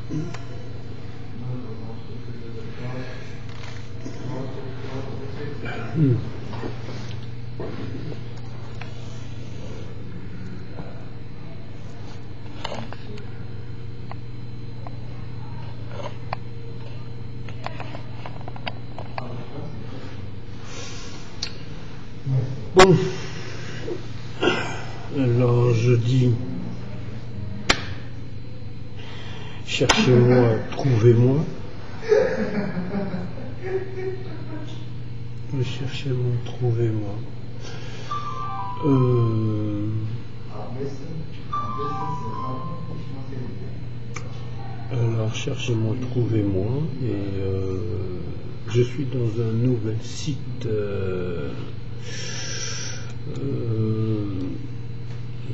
Bon, alors je dis, cherchez-moi, trouvez-moi. Cherchez-moi, trouvez-moi. Alors cherchez-moi, trouvez-moi. Et je suis dans un nouvel site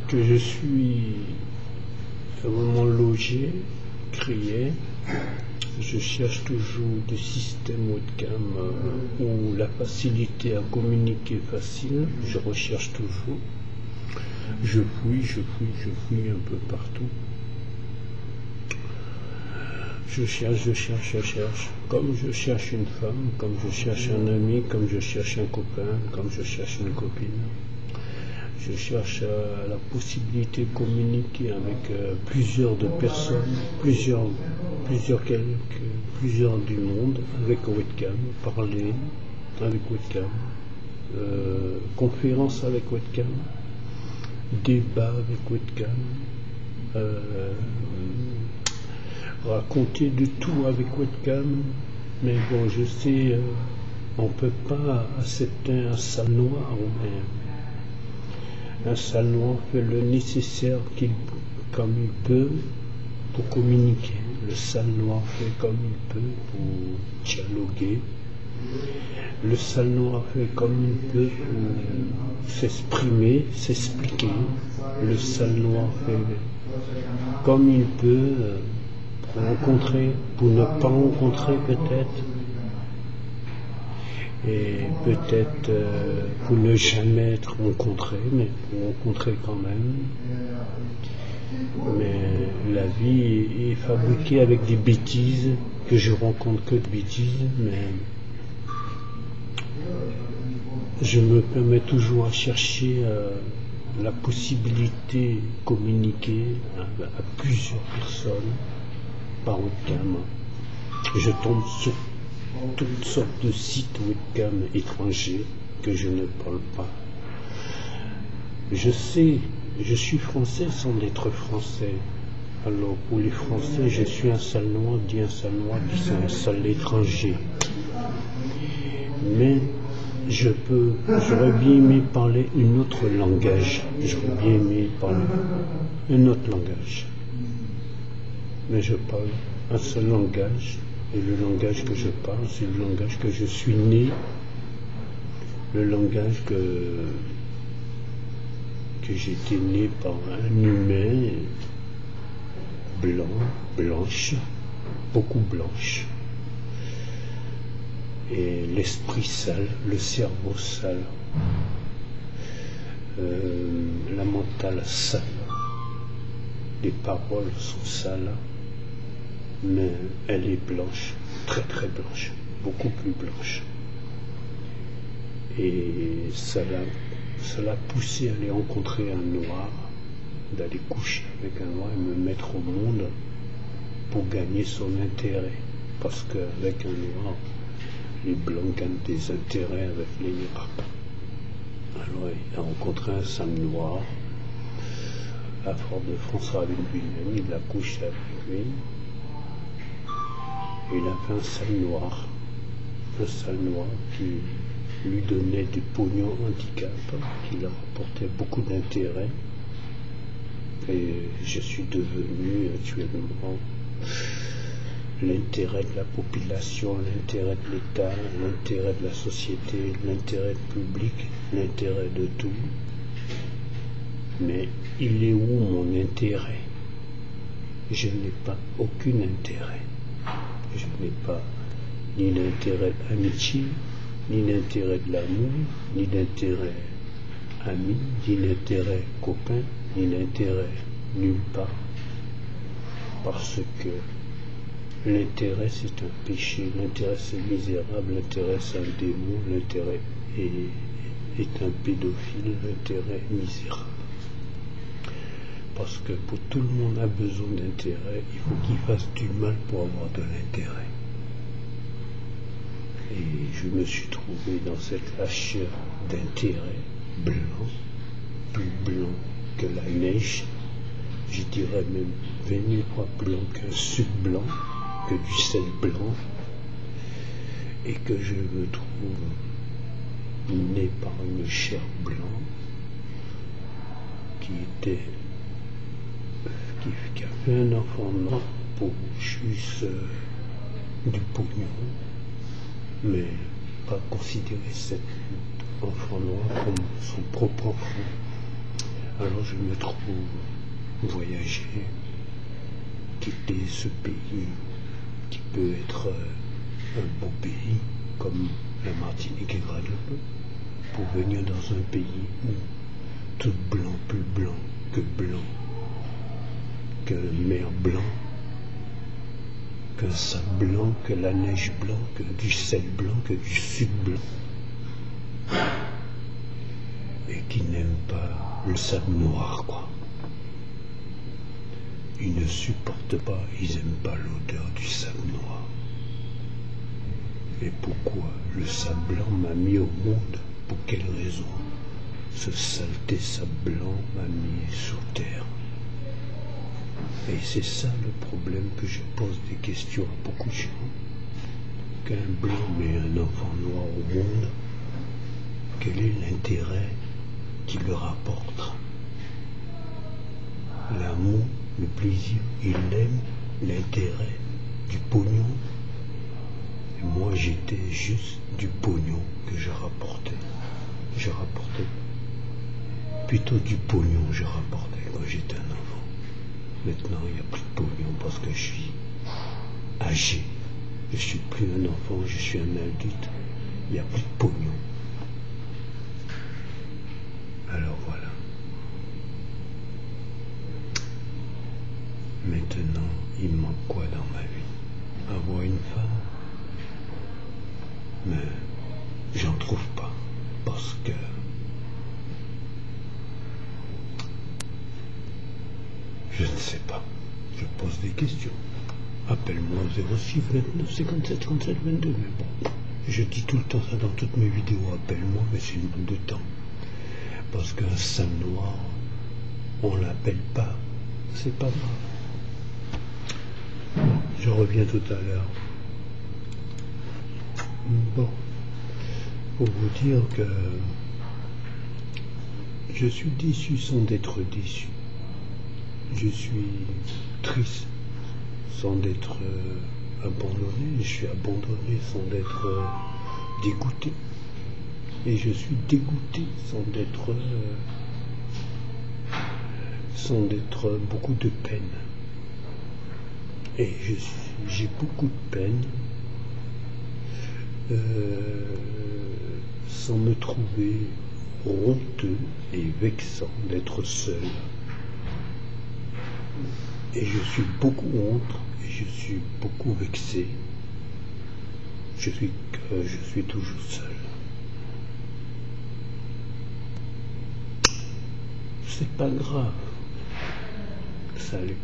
que je suis vraiment logé, créé. Je cherche toujours des systèmes webcam où la facilité à communiquer est facile. Je recherche toujours. Je fouille un peu partout. Je cherche. Comme je cherche une femme, comme je cherche un ami, comme je cherche un copain, comme je cherche une copine. Je cherche la possibilité de communiquer avec plusieurs de personnes, plusieurs du monde, avec webcam, parler avec webcam, conférence avec webcam, débat avec webcam, raconter de tout avec webcam. Mais bon, je sais, on ne peut pas accepter un sale noir, mais un sale noir fait le nécessaire comme il peut pour communiquer. Le sale noir fait comme il peut pour dialoguer. Le sale noir fait comme il peut pour s'exprimer, s'expliquer. Le sale noir fait comme il peut pour rencontrer, pour ne pas rencontrer peut-être. Et peut-être pour ne jamais être rencontré, mais pour rencontrer quand même. Mais la vie est fabriquée avec des bêtises, que je rencontre que de bêtises, mais je me permets toujours à chercher la possibilité de communiquer à plusieurs personnes par webcam. Je tombe sur toutes sortes de sites webcam étrangers que je ne parle pas. Je sais, je suis français sans être français. Alors pour les Français, je suis un sale noir, dit c'est un sale étranger. Mais j'aurais bien aimé parler un autre langage. J'aurais bien aimé parler un autre langage. Mais je parle un seul langage. Et le langage que je parle, c'est le langage que je suis né, le langage que j'étais né par un humain blanc, blanche, beaucoup blanche. Et l'esprit sale, le cerveau sale, la mentale sale, les paroles sont sales. Mais elle est blanche, très très blanche, beaucoup plus blanche. Et ça l'a poussé à aller rencontrer un noir, d'aller coucher avec un noir et me mettre au monde pour gagner son intérêt. Parce qu'avec un noir, les blancs gagnent des intérêts avec les noirs. Alors il a rencontré un sale noir, à force de François avec lui-même, il a couché avec lui. Il a fait un sale noir qui lui donnait du pognon handicap, qui leur apportait beaucoup d'intérêt. Et je suis devenu actuellement l'intérêt de la population, l'intérêt de l'État, l'intérêt de la société, l'intérêt public, l'intérêt de tout. Mais il est où mon intérêt? Je n'ai pas aucun intérêt. Je n'ai pas ni l'intérêt de l'amitié, ni l'intérêt de l'amour, ni l'intérêt ami, ni l'intérêt copain, ni l'intérêt nulle part. Parce que l'intérêt c'est un péché, l'intérêt c'est misérable, l'intérêt c'est un démon, l'intérêt est un pédophile, l'intérêt est misérable. Parce que pour tout le monde a besoin d'intérêt, il faut qu'il fasse du mal pour avoir de l'intérêt. Et je me suis trouvé dans cette hachure d'intérêt blanc, plus blanc que la neige, je dirais même 20 000 fois plus blanc qu'un sucre blanc, que du sel blanc, et que je me trouve né par une chair blanche qui avait un enfant noir pour juste du pognon, mais pas considérer cet enfant noir comme son propre enfant. Alors je me trouve voyager, quitter ce pays qui peut être un beau pays comme la Martinique et Guadeloupe, pour venir dans un pays où tout blanc, plus blanc, que la mer blanc, qu'un sable blanc, que la neige blanc, que du sel blanc, que du sucre blanc, et qui n'aiment pas le sable noir, quoi. Ils ne supportent pas, ils n'aiment pas l'odeur du sable noir. Et pourquoi le sable blanc m'a mis au monde? Pour quelle raison? Ce saleté sable blanc m'a mis sur terre. Et c'est ça le problème, que je pose des questions à beaucoup de gens. Qu'un blanc met un enfant noir au monde, quel est l'intérêt qu'il leur apporte? L'amour, le plaisir, il aime l'intérêt du pognon. Et moi j'étais juste du pognon que je rapportais. Je rapportais plutôt du pognon, je rapportais quand j'étais un enfant. Maintenant, il n'y a plus de pognon parce que je suis âgé. Je ne suis plus un enfant, je suis un adulte. Il n'y a plus de pognon. Alors voilà. Maintenant, il me manque quoi dans ma vie? Avoir une femme? Mais j'en trouve pas. Parce que je ne sais pas. Je pose des questions. Appelle-moi au 06 29 57 37 22. Mais bon, je dis tout le temps ça dans toutes mes vidéos. Appelle-moi, mais c'est une manque de temps. Parce qu'un sale noir, on l'appelle pas. C'est pas grave. Je reviens tout à l'heure. Bon, pour vous dire que je suis déçu sans d'être déçu. Je suis triste sans d'être abandonné. Je suis abandonné sans d'être dégoûté. Et je suis dégoûté sans d'être beaucoup de peine. Et j'ai beaucoup de peine sans me trouver honteux et vexant d'être seul. Et je suis beaucoup honte et je suis beaucoup vexé. Je suis toujours seul. C'est pas grave. Salut.